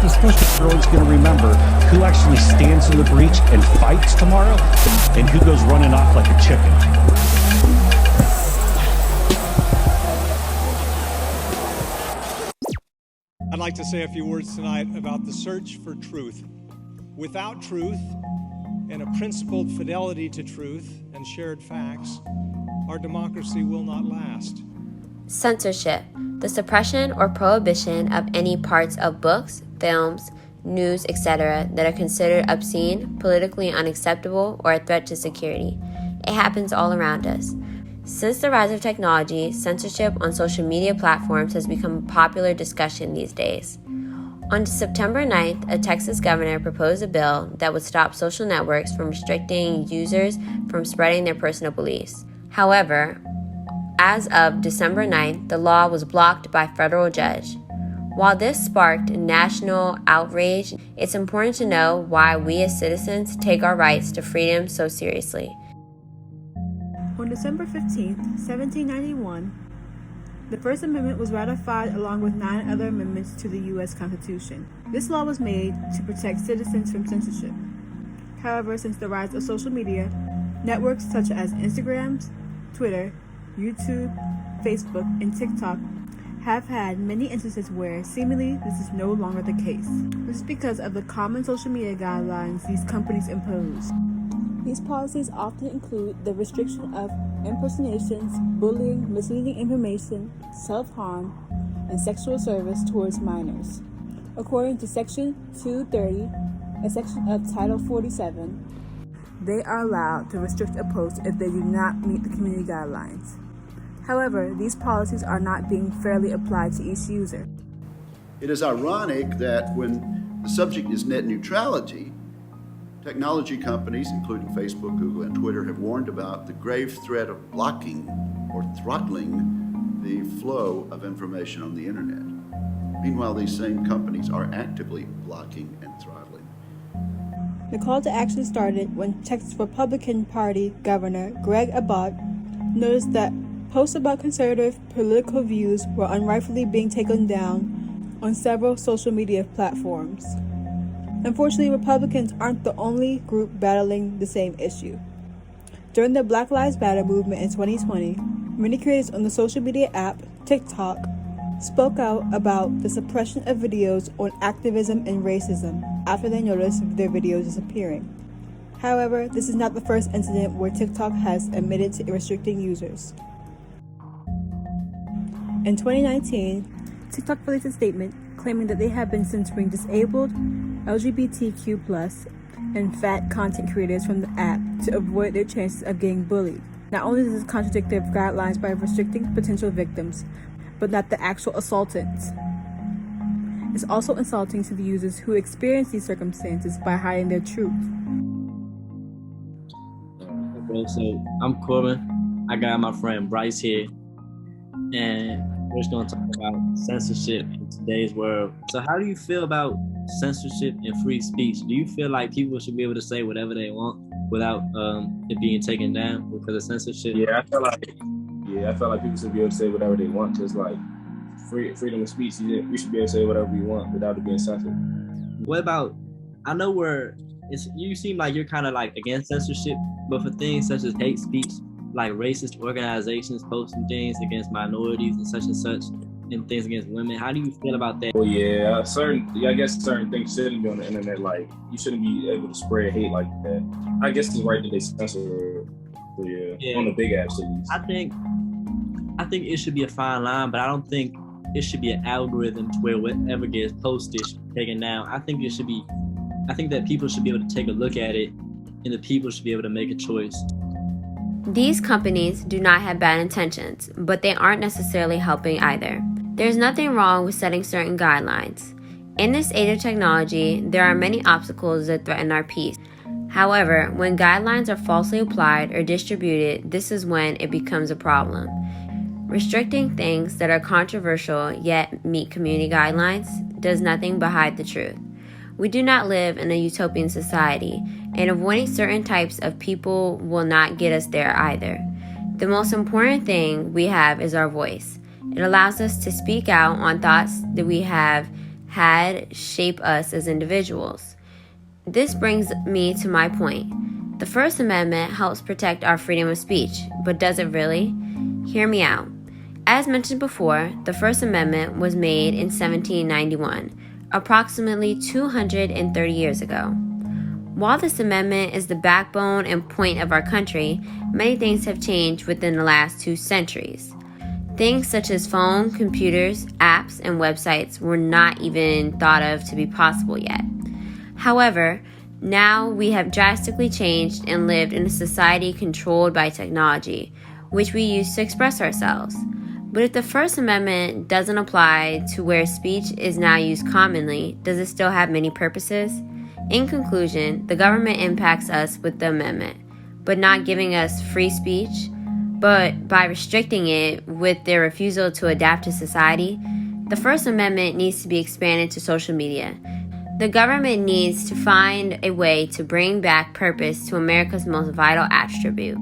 discussion, everyone's going to remember who actually stands in the breach and fights tomorrow and who goes running off like a chicken. I'd like to say a few words tonight about the search for truth. Without truth and a principled fidelity to truth and shared facts, our democracy will not last. Censorship, the suppression or prohibition of any parts of books, films, news, etc. that are considered obscene, politically unacceptable, or a threat to security. It happens all around us. Since the rise of technology, censorship on social media platforms has become a popular discussion these days. On September 9th, a Texas governor proposed a bill that would stop social networks from restricting users from spreading their personal beliefs. However, as of December 9th, the law was blocked by a federal judge. While this sparked national outrage, it's important to know why we as citizens take our rights to freedom so seriously. On December 15, 1791, the First Amendment was ratified along with 9 other amendments to the U.S. Constitution. This law was made to protect citizens from censorship. However, since the rise of social media, networks such as Instagram, Twitter, YouTube, Facebook, and TikTok have had many instances where seemingly this is no longer the case. This is because of the common social media guidelines these companies impose. These policies often include the restriction of impersonations, bullying, misleading information, self-harm, and sexual service towards minors. According to Section 230, a section of Title 47, they are allowed to restrict a post if they do not meet the community guidelines. However, these policies are not being fairly applied to each user. It is ironic that when the subject is net neutrality, technology companies, including Facebook, Google, and Twitter, have warned about the grave threat of blocking or throttling the flow of information on the internet. Meanwhile, these same companies are actively blocking and throttling. The call to action started when Texas Republican Party Governor Greg Abbott noticed that posts about conservative political views were unrightfully being taken down on several social media platforms. Unfortunately, Republicans aren't the only group battling the same issue. During the Black Lives Matter movement in 2020, many creators on the social media app TikTok spoke out about the suppression of videos on activism and racism after they noticed their videos disappearing. However, this is not the first incident where TikTok has admitted to restricting users. In 2019, TikTok released a statement claiming that they have been censoring disabled, LGBTQ+, and fat content creators from the app to avoid their chances of getting bullied. Not only does this contradict their guidelines by restricting potential victims, but not the actual assaultants. It's also insulting to the users who experience these circumstances by hiding their truth. Okay, so I'm Corbin. I got my friend Bryce here, and we're just going to talk about censorship in today's world. So how do you feel about censorship and free speech? Do you feel like people should be able to say whatever they want without it being taken down because of censorship? Yeah, I feel like people should be able to say whatever they want, because like freedom of speech, we should be able to say whatever we want without it being censored. What about, I know you seem like you're kind of like against censorship, but for things such as hate speech, like racist organizations posting things against minorities and such, and things against women, how do you feel about that? Well, yeah, I guess certain things shouldn't be on the internet. Like, you shouldn't be able to spread hate like that. I guess it's right that they censor, but yeah, on the big apps at least. I think it should be a fine line, but I don't think it should be an algorithm to where whatever gets posted should be taken down. I think that people should be able to take a look at it, and the people should be able to make a choice. These companies do not have bad intentions, but they aren't necessarily helping either. There's nothing wrong with setting certain guidelines. In this age of technology, there are many obstacles that threaten our peace. However, when guidelines are falsely applied or distributed, this is when it becomes a problem. Restricting things that are controversial yet meet community guidelines does nothing but hide the truth. We do not live in a utopian society, and avoiding certain types of people will not get us there either. The most important thing we have is our voice. It allows us to speak out on thoughts that we have had shape us as individuals. This brings me to my point. The First Amendment helps protect our freedom of speech, but does it really? Hear me out. As mentioned before, the First Amendment was made in 1791, approximately 230 years ago. While this amendment is the backbone and point of our country, many things have changed within the last 2 centuries. Things such as phones, computers, apps, and websites were not even thought of to be possible yet. However, now we have drastically changed and lived in a society controlled by technology, which we use to express ourselves. But if the First Amendment doesn't apply to where speech is now used commonly, does it still have many purposes? In conclusion, the government impacts us with the amendment, but not giving us free speech, but by restricting it with their refusal to adapt to society. The First Amendment needs to be expanded to social media. The government needs to find a way to bring back purpose to America's most vital attribute.